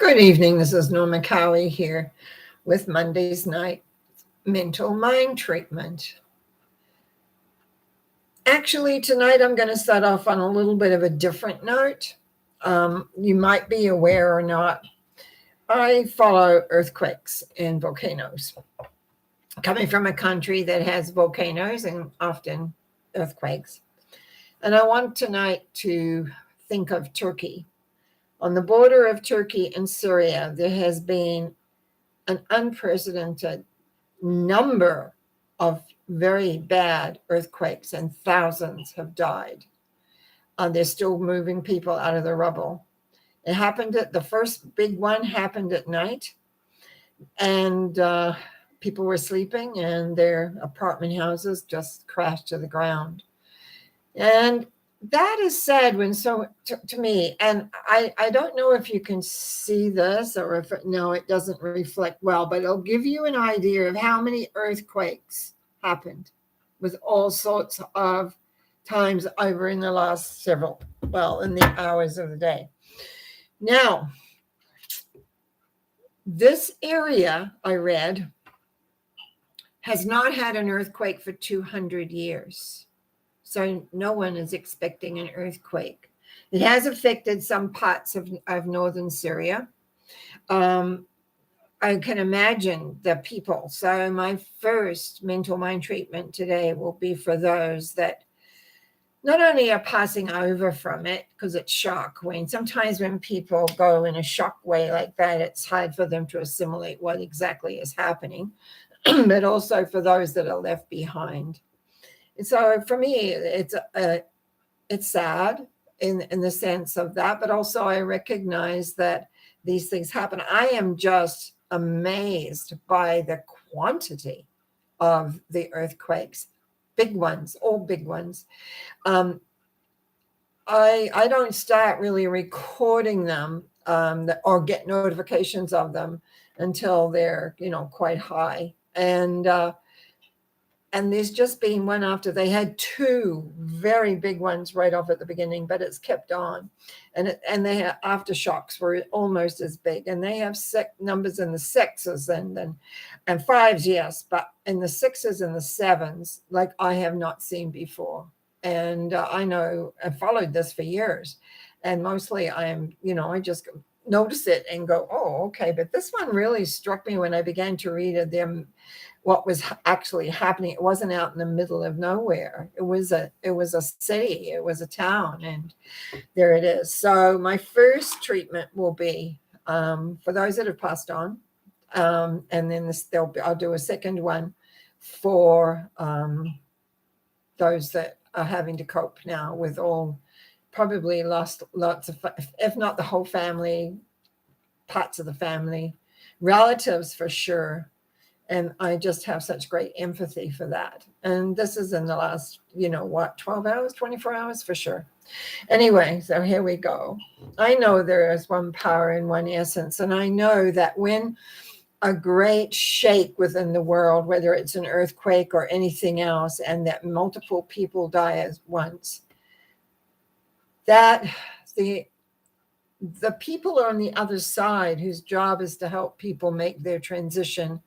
Good evening. This is Norma Cowie here with Monday's Night Mental Mind Treatment. Actually, tonight I'm going to start off on a little bit of a different note. You might be aware or not, I follow earthquakes and volcanoes. Coming from a country that has volcanoes and often earthquakes. And I want tonight to think of Turkey. On the border of Turkey and Syria, there has been an unprecedented number of very bad earthquakes, and thousands have died. They're still moving people out of the rubble. It happened the first big one happened at night, and people were sleeping, and their apartment houses just crashed to the ground. And that is sad when to me, and I don't know if you can see this or if it doesn't reflect well, but it'll give you an idea of how many earthquakes happened with all sorts of times over in the last in the hours of the day. Now, this area I read has not had an earthquake for 200 years. So no one is expecting an earthquake. It has affected some parts of northern Syria. I can imagine the people. So my first mental mind treatment today will be for those that not only are passing over from it, because it's shock. Sometimes when people go in a shock way like that, it's hard for them to assimilate what exactly is happening, but also for those that are left behind. So for me, it's sad in the sense of that, but also I recognize that these things happen. I am just amazed by the quantity of the earthquakes, big ones, all big ones. I don't start really recording them or get notifications of them until they're quite high. And there's just been one after. They had two very big ones right off at the beginning, but it's kept on. And they have aftershocks were almost as big. And they have numbers in the sixes and fives, yes, but in the sixes and the sevens, like I have not seen before. And I followed this for years. And mostly I just notice it and go, oh, okay. But this one really struck me when I began to read them. What was actually happening. It wasn't out in the middle of nowhere. It was a city, it was a town, and there it is. So my first treatment will be for those that have passed on, and then I'll do a second one for those that are having to cope now with all, probably lost lots of, if not the whole family, parts of the family, relatives for sure. And I just have such great empathy for that. And this is in the last, 12 hours, 24 hours for sure. Anyway, so here we go. I know there is one power and one essence. And I know that when a great shake within the world, whether it's an earthquake or anything else, and that multiple people die at once, that the people on the other side whose job is to help people make their transition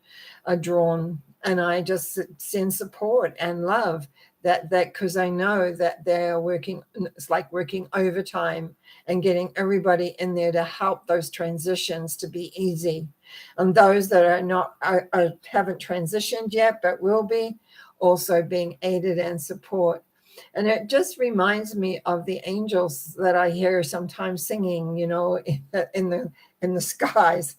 are drawn. And I just send support and love that because I know that they're working, it's like working overtime and getting everybody in there to help those transitions to be easy. And those that haven't transitioned yet, but will be, also being aided and support. And it just reminds me of the angels that I hear sometimes singing, in the skies.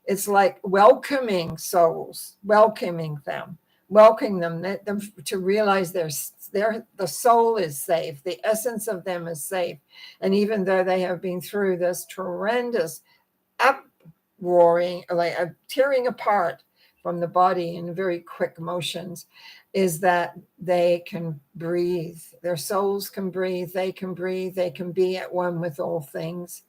It's like welcoming souls, welcoming them, let them to realize the soul is safe, the essence of them is safe. And even though they have been through this tremendous uproaring, like a tearing apart from the body in very quick motions, is that they can breathe. Their souls can breathe. They can breathe. They can be at one with all things.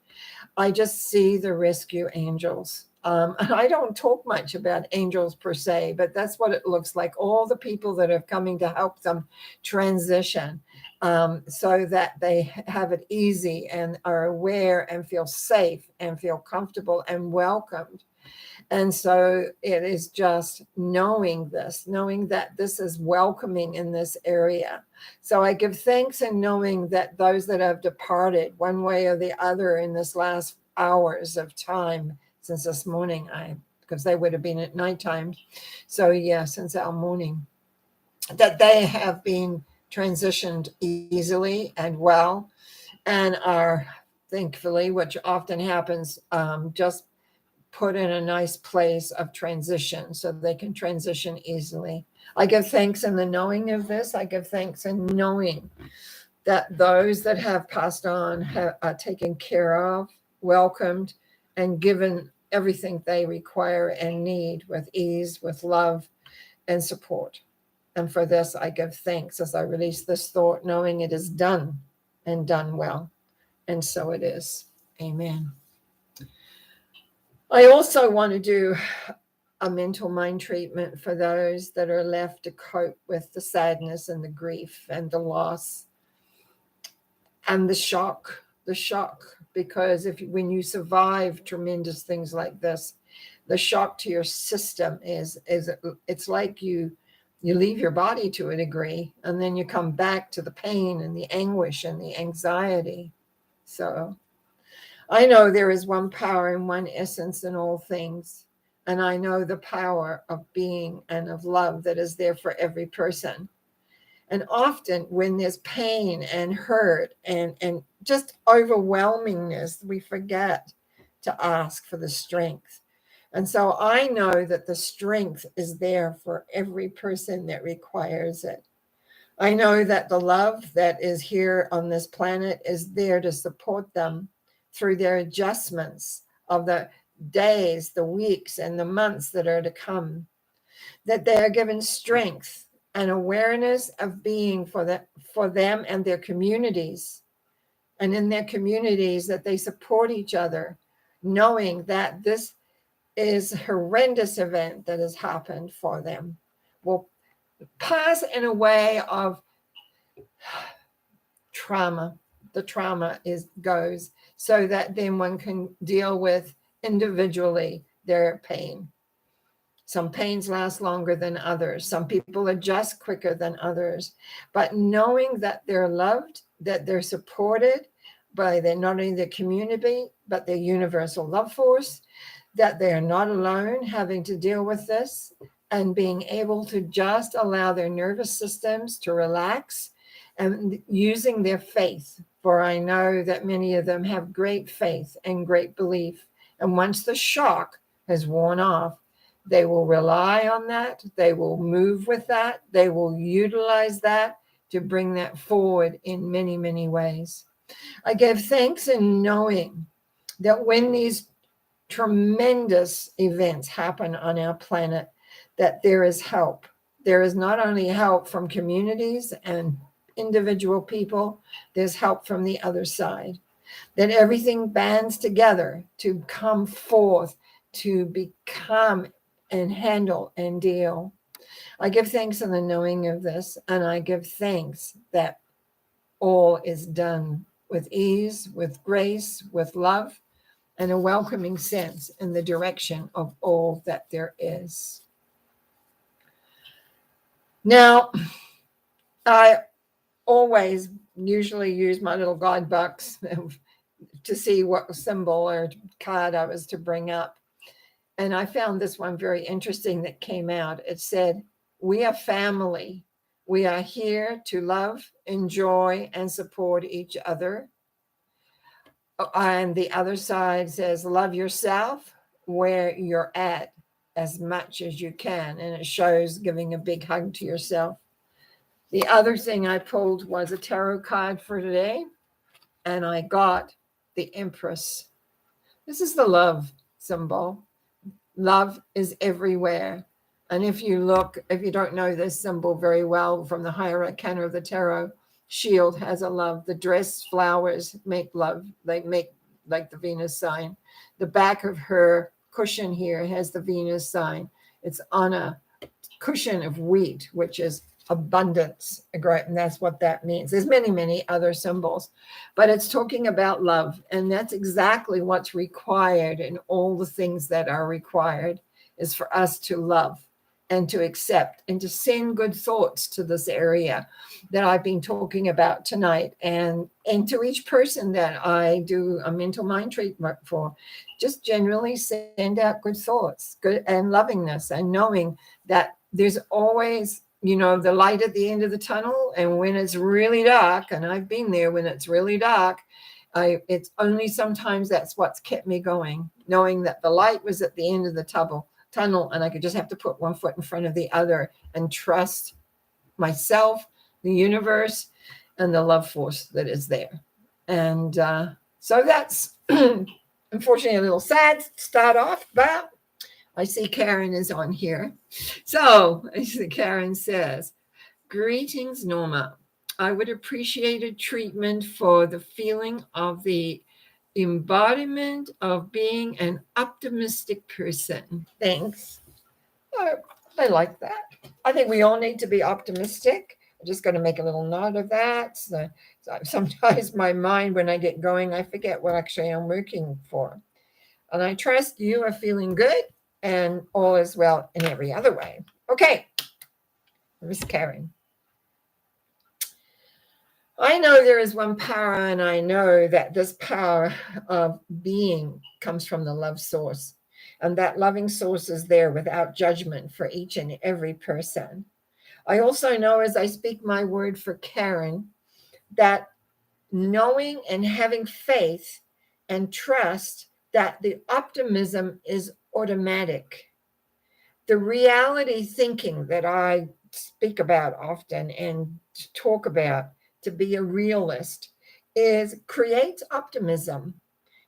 I just see the rescue angels. And I don't talk much about angels per se, but that's what it looks like. All the people that are coming to help them transition. so that they have it easy and are aware and feel safe and feel comfortable and welcomed. And so it is just knowing this, knowing that this is welcoming in this area. So I give thanks in knowing that those that have departed one way or the other in this last hours of time since this morning, because they would have been at nighttime. So yeah, since our morning, that they have been transitioned easily and well, and are thankfully, which often happens, just put in a nice place of transition so they can transition easily. I give thanks in the knowing of this. I give thanks in knowing that those that have passed on are taken care of, welcomed, and given everything they require and need with ease, with love, and support. And for this, I give thanks as I release this thought, knowing it is done and done well. And so it is. Amen. I also want to do a mental mind treatment for those that are left to cope with the sadness and the grief and the loss and the shock, because when you survive tremendous things like this, the shock to your system is it's like you leave your body to a degree, and then you come back to the pain and the anguish and the anxiety. So I know there is one power and one essence in all things. And I know the power of being and of love that is there for every person. And often when there's pain and hurt and just overwhelmingness, we forget to ask for the strength. And so I know that the strength is there for every person that requires it. I know that the love that is here on this planet is there to support them through their adjustments of the days, the weeks, and the months that are to come, that they are given strength and awareness of being for them and their communities, and in their communities that they support each other, knowing that this is a horrendous event that has happened for them will pass in a way of trauma. The trauma goes so that then one can deal with individually their pain. Some pains last longer than others. Some people adjust quicker than others. But knowing that they're loved, that they're supported by not only the community, but their universal love force, that they are not alone having to deal with this, and being able to just allow their nervous systems to relax and using their faith. For I know that many of them have great faith and great belief. And once the shock has worn off, they will rely on that. They will move with that. They will utilize that to bring that forward in many, many ways. I give thanks in knowing that when these tremendous events happen on our planet, that there is help. There is not only help from communities and individual people, there's help from the other side. That everything bands together to come forth, to become and handle and deal. I give thanks in the knowing of this, and I give thanks that all is done with ease, with grace, with love, and a welcoming sense in the direction of all that there is. Now, I always usually use my little guide box to see what symbol or card I was to bring up. And I found this one very interesting that came out. It said, "We are family. We are here to love, enjoy, and support each other." And the other side says, "Love yourself where you're at as much as you can." And it shows giving a big hug to yourself. The other thing I pulled was a tarot card for today, and I got the Empress. This is the love symbol. Love is everywhere. And if you don't know this symbol very well from the higher arcana of the tarot, shield has a love. The dress flowers make love. They make like the Venus sign. The back of her cushion here has the Venus sign. It's on a cushion of wheat, which is abundance, right? And that's what that means. There's many, many other symbols, but it's talking about love. And that's exactly what's required. And all the things that are required is for us to love and to accept and to send good thoughts to this area that I've been talking about tonight. And to each person that I do a mental mind treatment for, just generally send out good thoughts, good and lovingness, and knowing that there's always, the light at the end of the tunnel. And when it's really dark, and I've been there when it's really dark, it's only sometimes that's what's kept me going, knowing that the light was at the end of the tunnel, and I could just have to put one foot in front of the other and trust myself, the universe, and the love force that is there. And so that's unfortunately a little sad to start off, but I see Karen is on here. So Karen says, greetings, Norma. I would appreciate a treatment for the feeling of the embodiment of being an optimistic person. Thanks. I like that. I think we all need to be optimistic. I'm just going to make a little note of that. So sometimes my mind, when I get going, I forget what actually I'm working for. And I trust you are feeling good and all is well in every other way. Okay, Miss Karen. I know there is one power, and I know that this power of being comes from the love source. And that loving source is there without judgment for each and every person. I also know, as I speak my word for Karen, that knowing and having faith and trust that the optimism is automatic. The reality thinking that I speak about often and talk about, to be a realist, creates optimism.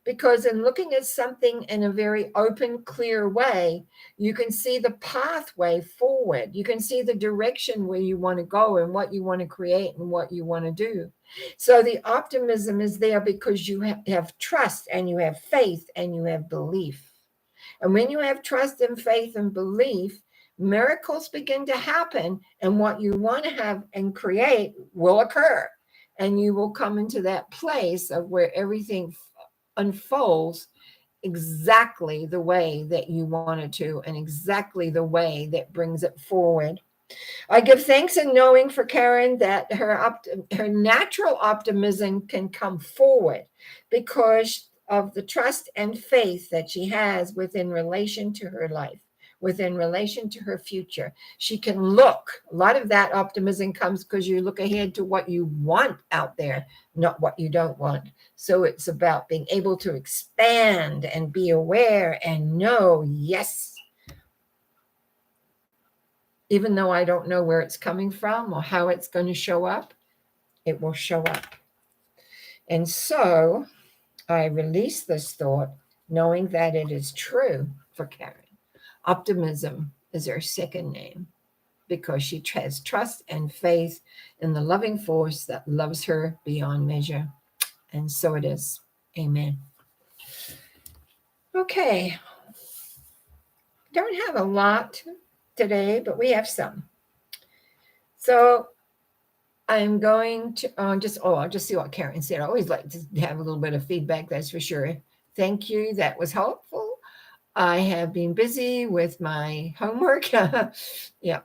Because in looking at something in a very open, clear way, you can see the pathway forward. You can see the direction where you want to go and what you want to create and what you want to do. So the optimism is there because you have trust and you have faith and you have belief. And when you have trust and faith and belief, miracles begin to happen, and what you want to have and create will occur. And you will come into that place of where everything unfolds exactly the way that you want it to, and exactly the way that brings it forward. I give thanks and knowing for Karen that her natural optimism can come forward because of the trust and faith that she has within relation to her life, within relation to her future. She can look. A lot of that optimism comes because you look ahead to what you want out there, not what you don't want. So it's about being able to expand and be aware and know, yes, even though I don't know where it's coming from or how it's going to show up, it will show up. And so I release this thought, knowing that it is true for Karen. Optimism is her second name because she has trust and faith in the loving force that loves her beyond measure. And so it is. Amen. Okay. Don't have a lot today, but we have some. So I'm going to I'll just see what Karen said. I always like to have a little bit of feedback, that's for sure. Thank you. That was helpful. I have been busy with my homework. Yeah,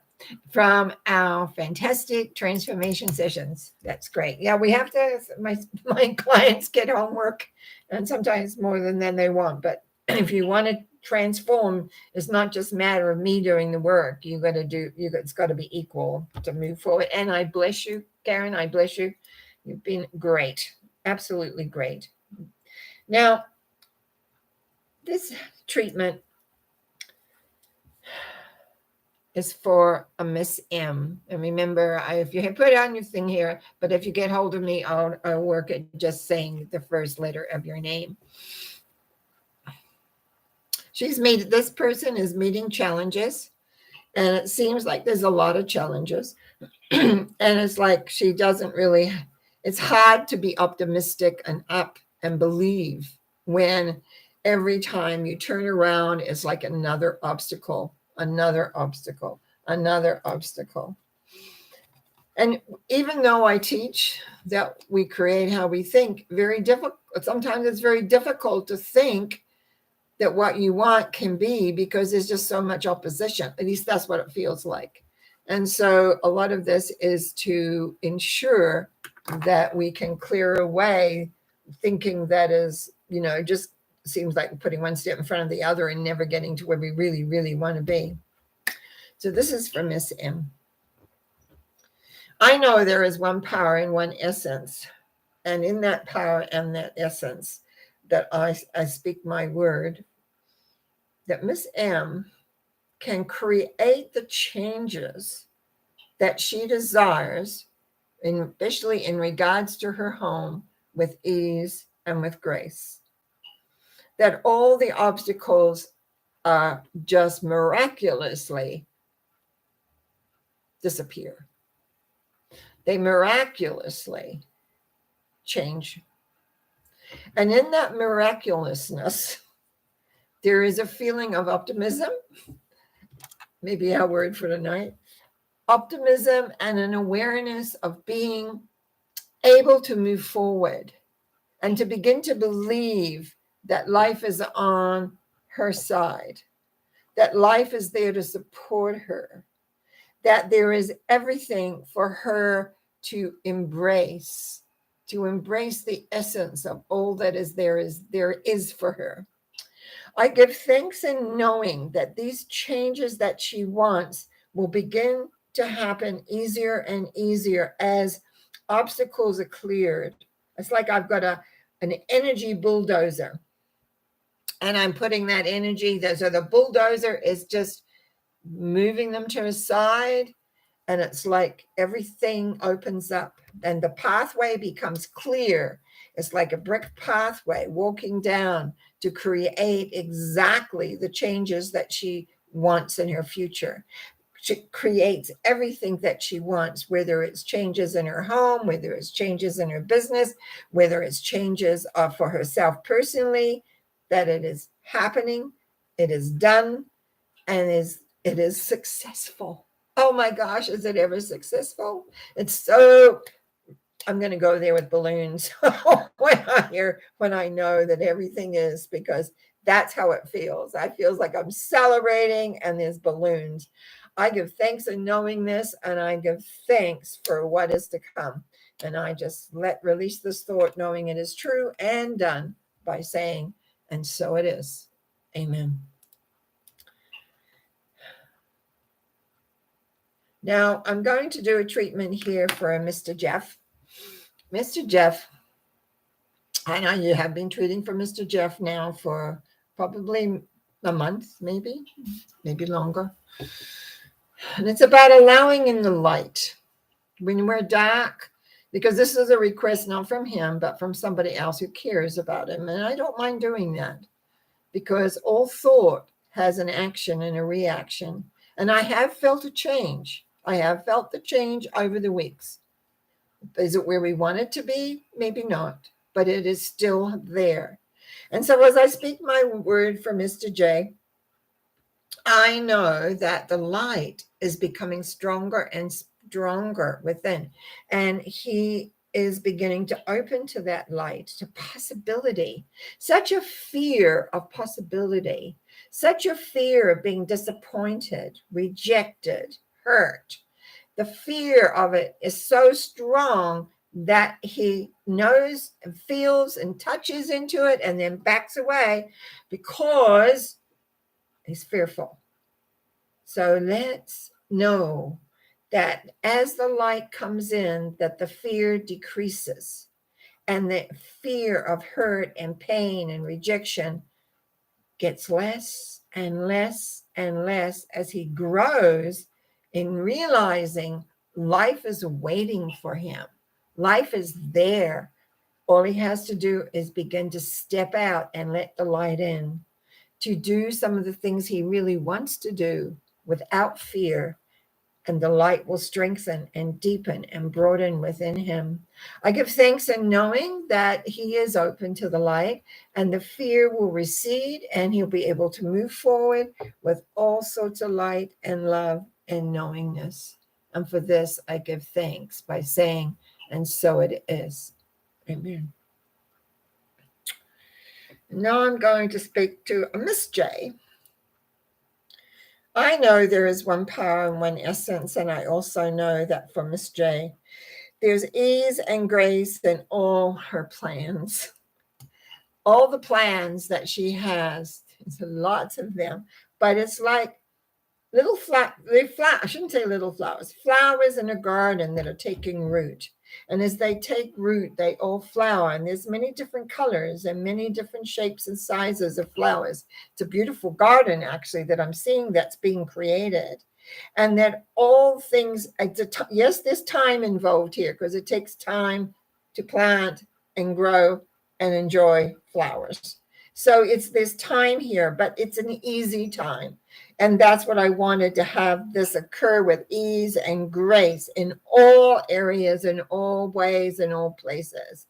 from our fantastic transformation sessions. That's great. Yeah, we have to, my clients get homework, and sometimes more than they want. But if you want to transform, it's not just a matter of me doing the work. It's got to be equal to move forward. And I bless you, Karen. I bless you. You've been great. Absolutely great. Now, this treatment is for a Miss M. And remember, if you put it on your thing here, but if you get hold of me, I'll work at just saying the first letter of your name. This person is meeting challenges, and it seems like there's a lot of challenges. And it's like she doesn't really, it's hard to be optimistic and up and believe when every time you turn around, it's like another obstacle, another obstacle, another obstacle. And even though I teach that we create how we think, very difficult. Sometimes it's very difficult to think that what you want can be, because there's just so much opposition. At least that's what it feels like. And so a lot of this is to ensure that we can clear away thinking that is, just seems like putting one step in front of the other and never getting to where we really, really want to be. So this is from Miss M. I know there is one power and one essence. And in that power and that essence that I speak my word, that Miss M can create the changes that she desires, especially in regards to her home, with ease and with grace. That all the obstacles just miraculously disappear. They miraculously change. And in that miraculousness, there is a feeling of optimism, maybe our word for tonight, optimism and an awareness of being able to move forward and to begin to believe that life is on her side, that life is there to support her, that there is everything for her to embrace the essence of all that there is for her. I give thanks in knowing that these changes that she wants will begin to happen easier and easier as obstacles are cleared. It's like I've got an energy bulldozer, and I'm putting that energy there. So the bulldozer is just moving them to a side, and it's like everything opens up and the pathway becomes clear. It's like a brick pathway walking down to create exactly the changes that she wants in her future. She creates everything that she wants, whether it's changes in her home, whether it's changes in her business, whether it's changes for herself personally, that it is happening, it is done, and it is successful. Oh my gosh, is it ever successful? It's so, I'm going to go there with balloons when I know that everything is, because that's how it feels. I feels like I'm celebrating and there's balloons. I give thanks in knowing this, and I give thanks for what is to come. And I just release this thought, knowing it is true and done, by saying, and so it is. Amen. Now, I'm going to do a treatment here for Mr. Jeff. Mr. Jeff, I know you have been treating for Mr. Jeff now for probably a month, maybe longer. And it's about allowing in the light. When we're dark, because this is a request not from him, but from somebody else who cares about him. And I don't mind doing that, because all thought has an action and a reaction. And I have felt a change. I have felt the change over the weeks. Is it where we want it to be? Maybe not, but it is still there. And so as I speak my word for Mr. J, I know that the light is becoming stronger and stronger within. And he is beginning to open to that light, to possibility. Such a fear of possibility, such a fear of being disappointed, rejected, hurt. The fear of it is so strong that he knows and feels and touches into it and then backs away because he's fearful. So let's know that as the light comes in, that the fear decreases, and the fear of hurt and pain and rejection gets less and less and less as he grows in realizing life is waiting for him. Life is there. All he has to do is begin to step out and let the light in, to do some of the things he really wants to do without fear, and the light will strengthen and deepen and broaden within him. I give thanks in knowing that he is open to the light, and the fear will recede, and he'll be able to move forward with all sorts of light and love and knowingness. And for this, I give thanks by saying, and so it is. Amen. Now I'm going to speak to Miss J. I know there is one power and one essence, and I also know that for Miss J, there's ease and grace in all her plans. All the plans that she has, there's lots of them, but it's like little I shouldn't say little flowers in a garden that are taking root. And as they take root, they all flower. And there's many different colors and many different shapes and sizes of flowers. It's a beautiful garden, actually, that I'm seeing that's being created. And that all things, yes, there's time involved here because it takes time to plant and grow and enjoy flowers. So there's time here, but it's an easy time. And that's what I wanted, to have this occur with ease and grace in all areas, in all ways, in all places.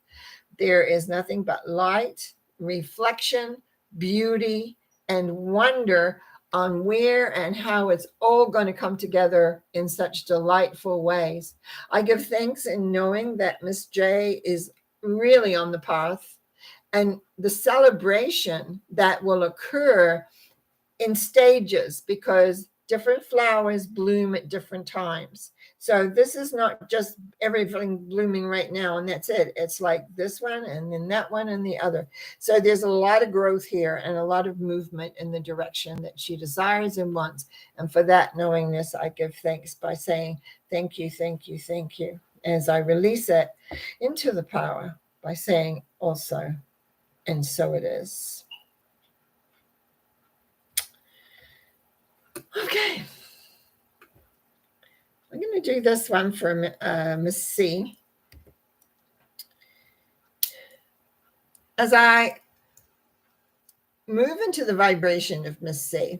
There is nothing but light, reflection, beauty, and wonder on where and how it's all going to come together in such delightful ways. I give thanks in knowing that Miss J is really on the path, and the celebration that will occur in stages, because different flowers bloom at different times. So this is not just everything blooming right now and that's it. It's like this one and then that one and the other. So there's a lot of growth here and a lot of movement in the direction that she desires and wants. And for that, knowing this, I give thanks by saying thank you, thank you, thank you, as I release it into the power by saying also, and so it is. Okay. I'm going to do this one for Miss C. As I move into the vibration of Miss C,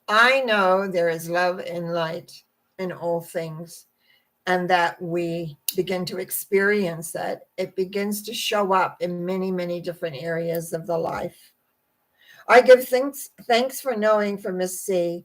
I know there is love and light in all things, and that we begin to experience that. It begins to show up in many, many different areas of the life. I give thanks for knowing for Miss C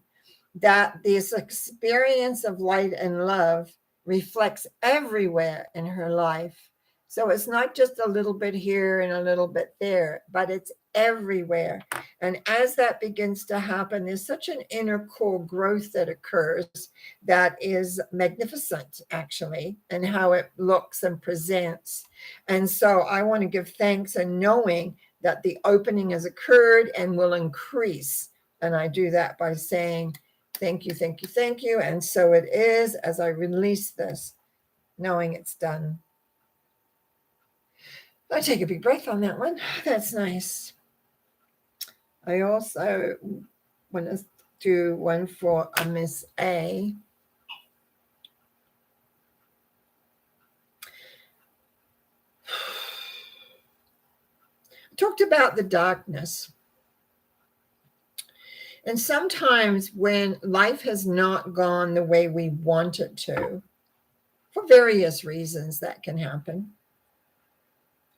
that this experience of light and love reflects everywhere in her life. So it's not just a little bit here and a little bit there, but it's everywhere. And as that begins to happen, there's such an inner core growth that occurs that is magnificent, actually, and how it looks and presents. And so I want to give thanks and knowing that the opening has occurred and will increase. And I do that by saying, thank you, thank you, thank you. And so it is, as I release this, knowing it's done. I take a big breath on that one. That's nice. I also want to do one for a Miss A. I talked about the darkness. And sometimes when life has not gone the way we want it to, for various reasons that can happen,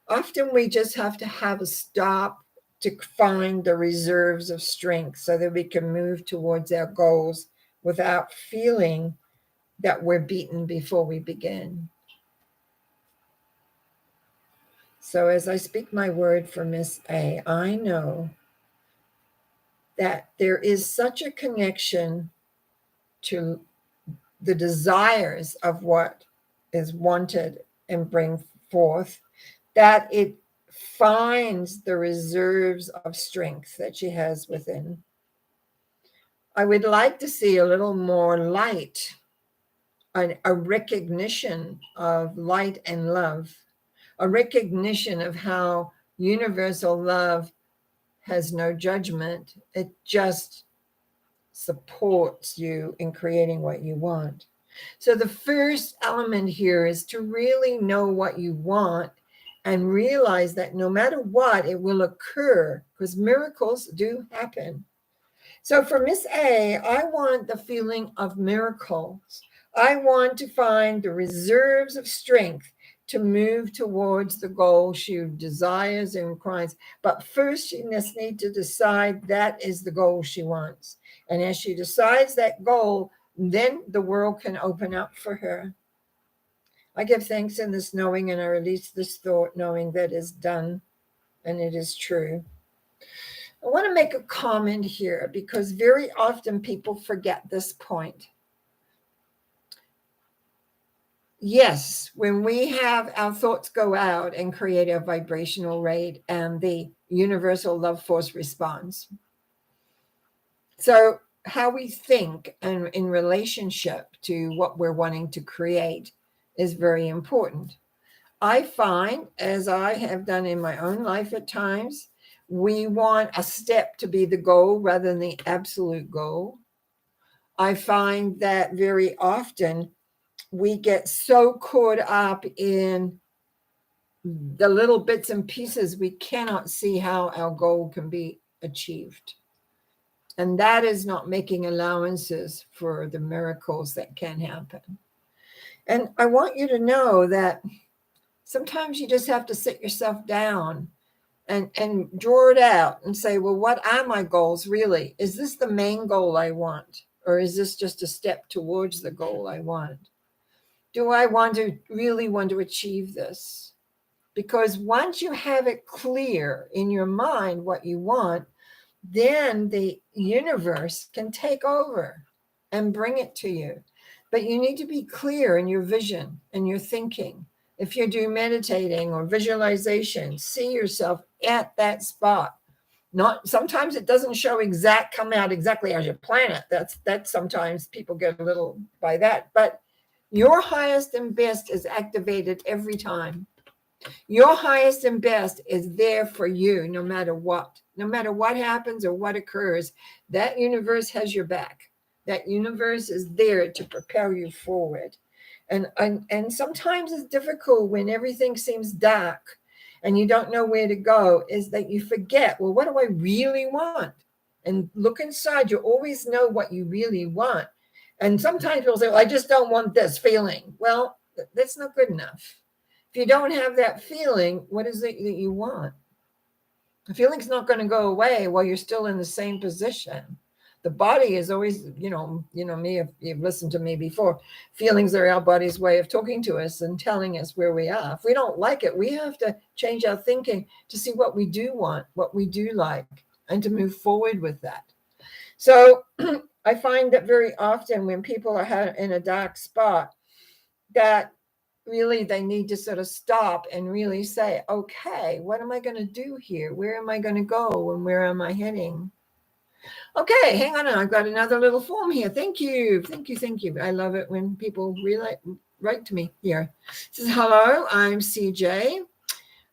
often we just have to have a stop to find the reserves of strength so that we can move towards our goals without feeling that we're beaten before we begin. So as I speak my word for Miss A, I know that there is such a connection to the desires of what is wanted and bring forth, that it finds the reserves of strength that she has within. I would like to see a little more light, a recognition of light and love, a recognition of how universal love has no judgment. It just supports you in creating what you want. So the first element here is to really know what you want and realize that no matter what, it will occur, because miracles do happen. So for Miss A, I want the feeling of miracles. I want to find the reserves of strength to move towards the goal she desires and requires. But first, she must need to decide that is the goal she wants. And as she decides that goal, then the world can open up for her. I give thanks in this knowing, and I release this thought knowing that is done and it is true. I want to make a comment here because very often people forget this point. Yes, when we have our thoughts go out and create a vibrational rate, and the universal love force responds. So how we think and in relationship to what we're wanting to create is very important. I find, as I have done in my own life at times, we want a step to be the goal rather than the absolute goal. I find that very often we get so caught up in the little bits and pieces, we cannot see how our goal can be achieved. And that is not making allowances for the miracles that can happen. And I want you to know that sometimes you just have to sit yourself down and draw it out and say, well, what are my goals really? Is this the main goal I want? Or is this just a step towards the goal I want? Do I really want to achieve this? Because once you have it clear in your mind what you want, then the universe can take over and bring it to you. But you need to be clear in your vision and your thinking. If you do meditating or visualization, see yourself at that spot. Not sometimes it doesn't come out exactly as you plan it. That's sometimes people get a little by that. But your highest and best is activated every time. Your highest and best is there for you no matter what. No matter what happens or what occurs, that universe has your back. That universe is there to propel you forward. And sometimes it's difficult when everything seems dark and you don't know where to go, is that you forget, well, what do I really want? And look inside, you always know what you really want. And sometimes people say, well, I just don't want this feeling. Well, that's not good enough. If you don't have that feeling, what is it that you want? The feeling's not going to go away while you're still in the same position. The body is always, me, if you've listened to me before, feelings are our body's way of talking to us and telling us where we are. If we don't like it, we have to change our thinking to see what we do want, what we do like, and to move forward with that. So I find that very often when people are in a dark spot, that really they need to sort of stop and really say, okay, what am I going to do here? Where am I going to go? And where am I heading? Okay, hang on. I've got another little form here. Thank you. Thank you. Thank you. I love it when people really write to me here. It says, hello, I'm CJ.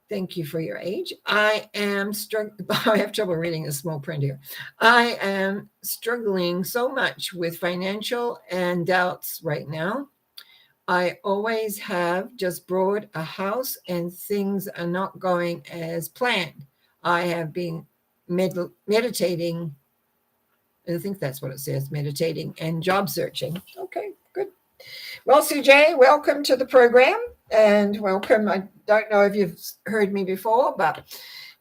Thank you for your age. I am struggling. I have trouble reading the small print here. I am struggling so much with financial and doubts right now. I always have just bought a house and things are not going as planned. I have been meditating. I think that's what it says, meditating and job searching. Okay, good. Well, CJ, welcome to the program and welcome. I don't know if you've heard me before, but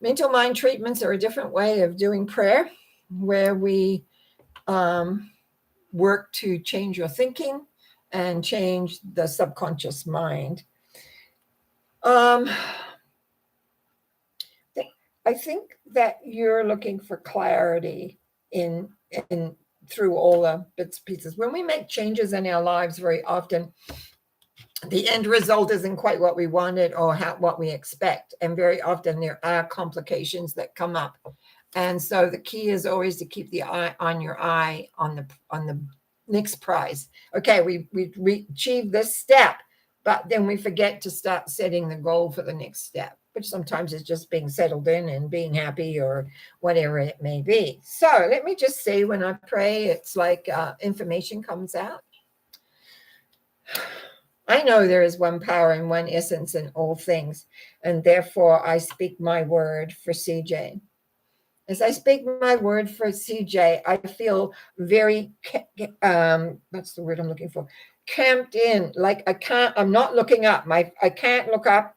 mental mind treatments are a different way of doing prayer where we work to change your thinking and change the subconscious mind. I think that you're looking for clarity in through all the bits and pieces. When we make changes in our lives, very often the end result isn't quite what we wanted or what we expect. And very often there are complications that come up. And so the key is always to keep the eye on the next prize. Okay, we achieved this step, but then we forget to start setting the goal for the next step, which sometimes is just being settled in and being happy or whatever it may be. So let me just say, when I pray, it's like information comes out. I know there is one power and one essence in all things, and therefore I speak my word for CJ. As I speak my word for CJ, I feel very, what's the word I'm looking for? Camped in, like I'm not looking up. I can't look up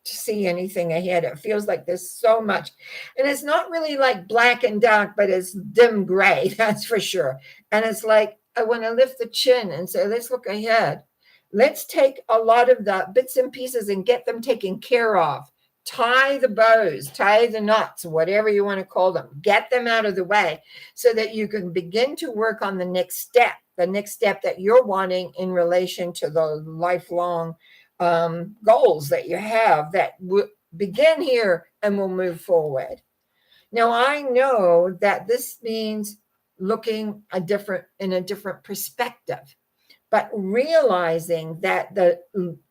to see anything ahead. It feels like there's so much. And it's not really like black and dark, but it's dim gray, that's for sure. And it's like I want to lift the chin and say, let's look ahead. Let's take a lot of the bits and pieces and get them taken care of. Tie the bows, tie the knots, whatever you want to call them. Get them out of the way so that you can begin to work on the next step that you're wanting in relation to the lifelong goals that you have that begin here and will move forward. Now, I know that this means looking in a different perspective, but realizing that the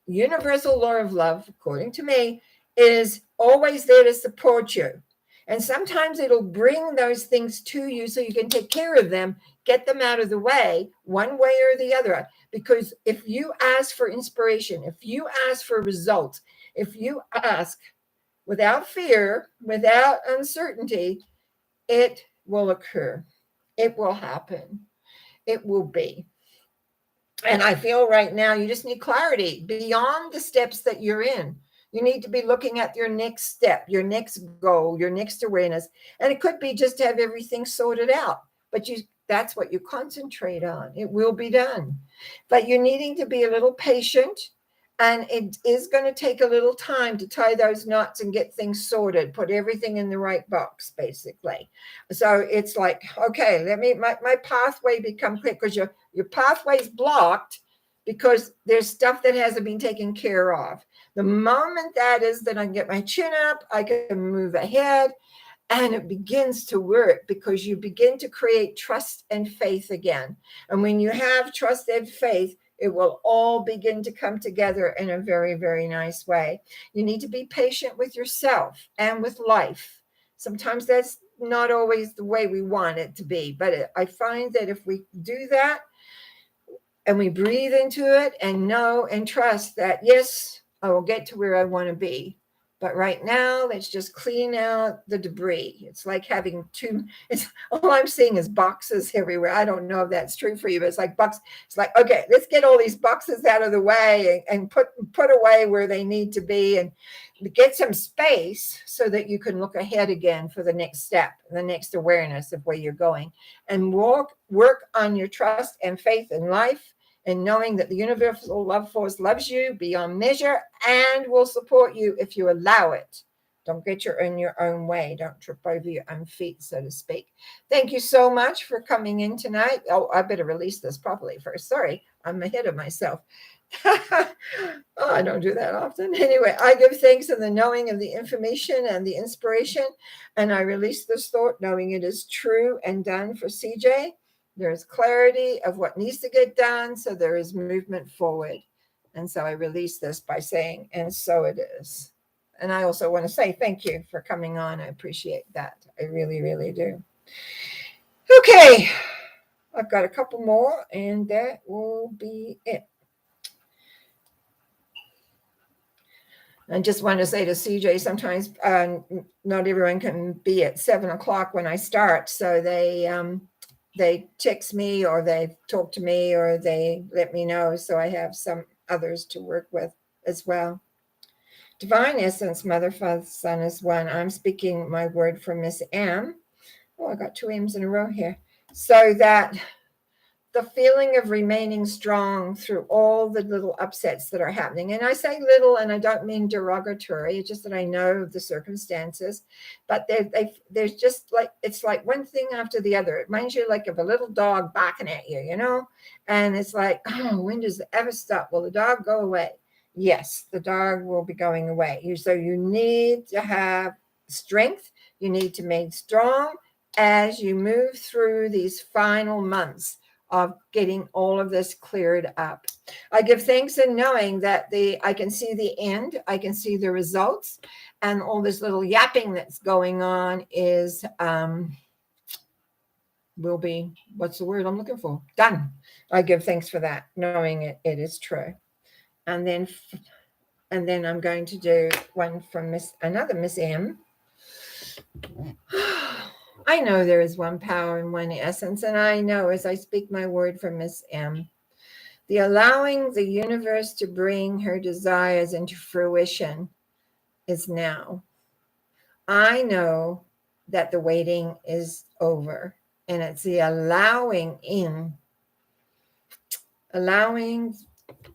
universal law of love, according to me, is always there to support you. And sometimes it'll bring those things to you so you can take care of them, get them out of the way, one way or the other. Because if you ask for inspiration, if you ask for results, if you ask without fear, without uncertainty, it will occur. It will happen. It will be. And I feel right now you just need clarity beyond the steps that you're in. You need to be looking at your next step, your next goal, your next awareness. And it could be just to have everything sorted out, but that's what you concentrate on. It will be done. But you're needing to be a little patient, and it is going to take a little time to tie those knots and get things sorted, put everything in the right box, basically. So it's like, okay, let me my pathway become clear, because your pathway's blocked because there's stuff that hasn't been taken care of. The moment that is, that I get my chin up, I can move ahead, and it begins to work because you begin to create trust and faith again. And when you have trust and faith, it will all begin to come together in a very, very nice way. You need to be patient with yourself and with life. Sometimes that's not always the way we want it to be, but I find that if we do that and we breathe into it and know and trust that, yes, I will get to where I want to be. But right now, let's just clean out the debris. It's like having all I'm seeing is boxes everywhere. I don't know if that's true for you, but it's like box. It's like, okay, let's get all these boxes out of the way and put away where they need to be, and get some space so that you can look ahead again for the next step, the next awareness of where you're going, and work on your trust and faith in life, and knowing that the universal love force loves you beyond measure and will support you if you allow it. Don't get in your own way. Don't trip over your own feet, so to speak. Thank you so much for coming in tonight. Oh, I better release this properly first. Sorry, I'm ahead of myself. Oh, I don't do that often. Anyway, I give thanks in the knowing of the information and the inspiration, and I release this thought knowing it is true and done for CJ. There is clarity of what needs to get done, so there is movement forward. And so I release this by saying, and so it is. And I also want to say thank you for coming on. I appreciate that. I really, really do. Okay, I've got a couple more, and that will be it. I just want to say to CJ, sometimes not everyone can be at 7:00 when I start, so they text me, or they talk to me, or they let me know, so I have some others to work with as well. Divine Essence, Mother, Father, Son is one. I'm speaking my word for Miss M. Oh, I got 2 M's in a row here. So that the feeling of remaining strong through all the little upsets that are happening. And I say little, and I don't mean derogatory. It's just that I know the circumstances. But there's just like, it's like one thing after the other. It reminds you like of a little dog barking at you, And it's like, oh, when does it ever stop? Will the dog go away? Yes, the dog will be going away. So you need to have strength. You need to remain strong as you move through these final months of getting all of this cleared up. I give thanks in knowing that I can see the end, I can see the results, and all this little yapping that's going on is will be, what's the word I'm looking for? Done. I give thanks for that, knowing it is true. And then I'm going to do one from another Miss M. I know there is one power and one essence, and I know as I speak my word for Miss M, the allowing the universe to bring her desires into fruition is now. I know that the waiting is over, and it's the allowing in allowing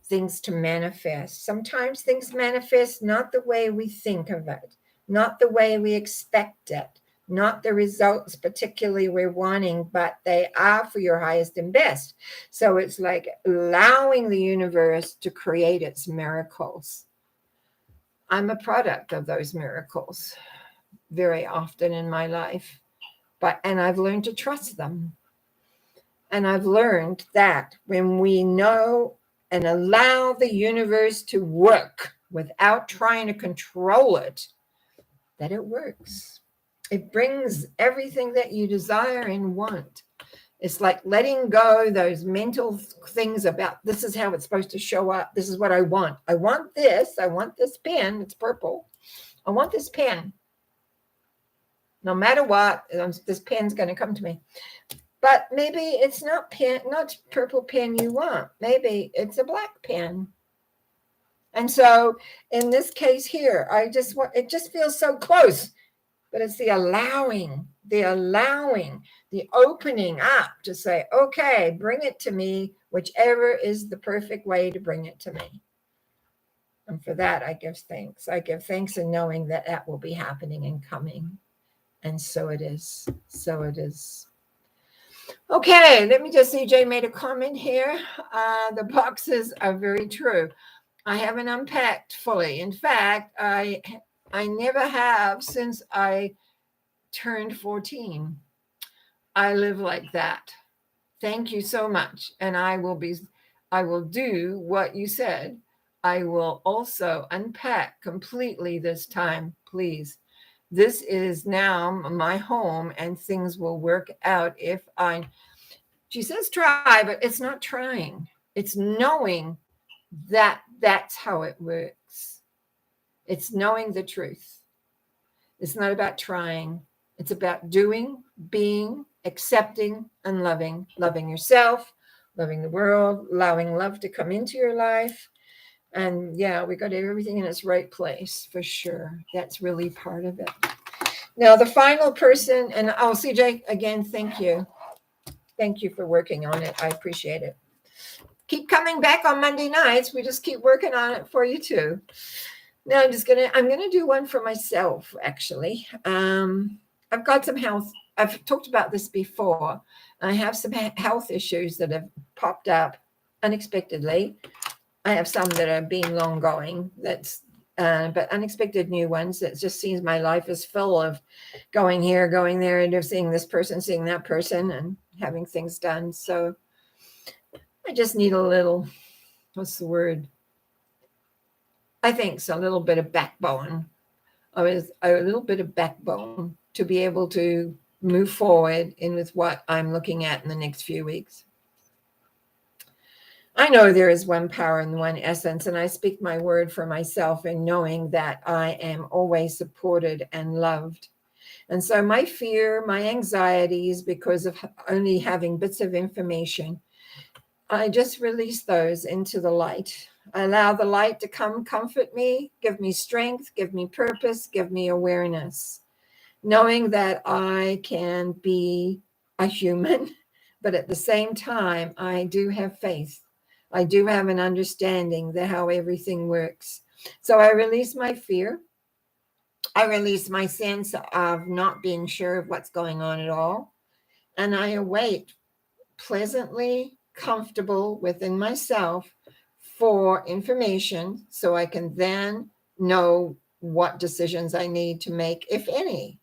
things to manifest. Sometimes things manifest not the way we think of it, not the way we expect it, not the results particularly we're wanting, but they are for your highest and best. So it's like allowing the universe to create its miracles. I'm a product of those miracles very often in my life, and I've learned to trust them. And I've learned that when we know and allow the universe to work without trying to control it, that it works. It brings everything that you desire and want. It's like letting go those mental things about this is how it's supposed to show up. This is what I want. I want this. I want this pen. It's purple. I want this pen. No matter what, this pen's going to come to me. But maybe it's not purple pen you want. Maybe it's a black pen. And so in this case here, it just feels so close, but it's the allowing, the opening up to say, okay, bring it to me, whichever is the perfect way to bring it to me. And for that, I give thanks. I give thanks in knowing that that will be happening and coming. And so it is. So it is. Okay, let me just see. Jay made a comment here. The boxes are very true. I haven't unpacked fully. In fact, I never have since I turned 14. I live like that. Thank you so much. And I will do what you said. I will also unpack completely this time, please. This is now my home and things will work out if she says try, but it's not trying. It's knowing that that's how it works. It's knowing the truth. It's not about trying. It's about doing, being, accepting, and loving. Loving yourself, loving the world, allowing love to come into your life. And yeah, we got everything in its right place for sure. That's really part of it. Now, the final person, and CJ, again, thank you. Thank you for working on it. I appreciate it. Keep coming back on Monday nights. We just keep working on it for you too. Now I'm gonna do one for myself, actually. I've got some health. I've talked about this before. I have some health issues that have popped up unexpectedly. I have some that have been long going. But unexpected new ones. It just seems my life is full of going here, going there, and seeing this person, seeing that person, and having things done. So I just need a little, what's the word? I think so, a little bit of backbone. A little bit of backbone to be able to move forward in with what I'm looking at in the next few weeks. I know there is one power and one essence, and I speak my word for myself in knowing that I am always supported and loved. And so my fear, my anxieties, because of only having bits of information, I just release those into the light. I allow the light to come comfort me, give me strength, give me purpose, give me awareness, knowing that I can be a human, but at the same time, I do have faith. I do have an understanding that how everything works. So I release my fear. I release my sense of not being sure of what's going on at all. And I await pleasantly comfortable within myself for information so I can then know what decisions I need to make, if any.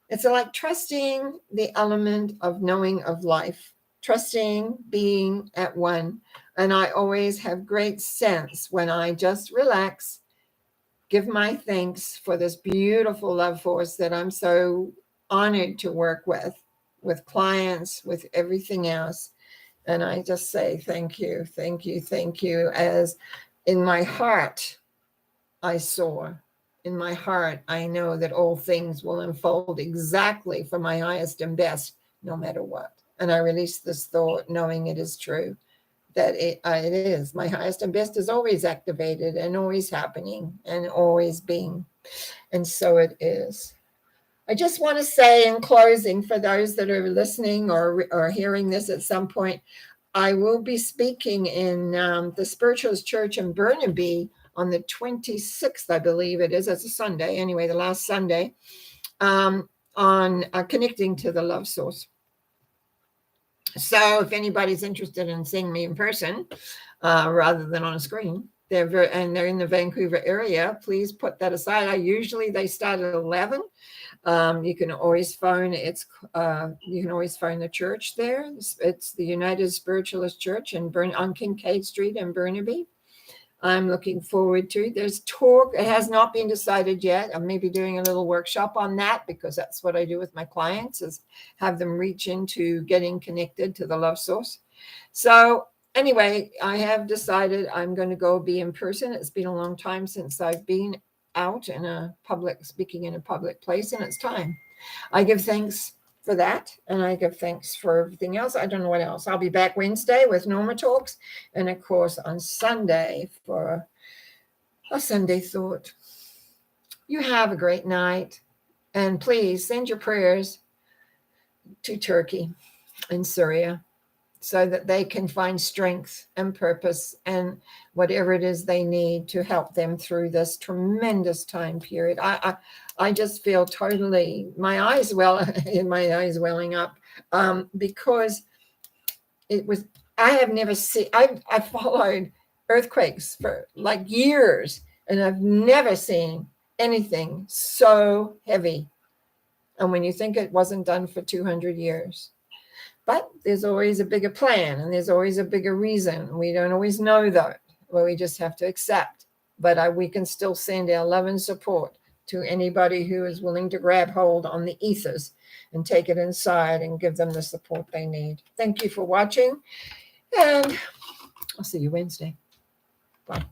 It's like trusting the element of knowing of life, trusting being at one. And I always have great sense when I just relax, give my thanks for this beautiful love force that I'm so honored to work with clients, with everything else. And I just say, thank you, thank you, thank you. As in my heart, I soar. In my heart, I know that all things will unfold exactly for my highest and best, no matter what. And I release this thought, knowing it is true, that it is. My highest and best is always activated and always happening and always being. And so it is. I just want to say in closing, for those that are listening or hearing this at some point, I will be speaking in the Spiritualist Church in Burnaby on the 26th, I believe it is. It's a Sunday, anyway, the last Sunday, on connecting to the love source. So if anybody's interested in seeing me in person rather than on a screen, they're in the Vancouver area, please put that aside. They start at 11. You can always phone. You can always phone the church there. It's the United Spiritualist Church on Kincaid Street in Burnaby. I'm looking forward to. There's talk. It has not been decided yet. I may be doing a little workshop on that because that's what I do with my clients, is have them reach into getting connected to the love source. So anyway, I have decided I'm going to go be in person. It's been a long time since I've been out speaking in a public place, and it's time. I give thanks for that, and I give thanks for everything else. I don't know what else. I'll be back Wednesday with Norma Talks, and of course on Sunday for a Sunday thought. You have a great night, and please send your prayers to Turkey and Syria so that they can find strength and purpose and whatever it is they need to help them through this tremendous time period. I just feel totally, my eyes welling up because I have never seen, I followed earthquakes for like years, and I've never seen anything so heavy. And when you think it wasn't done for 200 years. But there's always a bigger plan, and there's always a bigger reason. We don't always know that. Well, we just have to accept. But we can still send our love and support to anybody who is willing to grab hold on the ethers and take it inside and give them the support they need. Thank you for watching, and I'll see you Wednesday. Bye.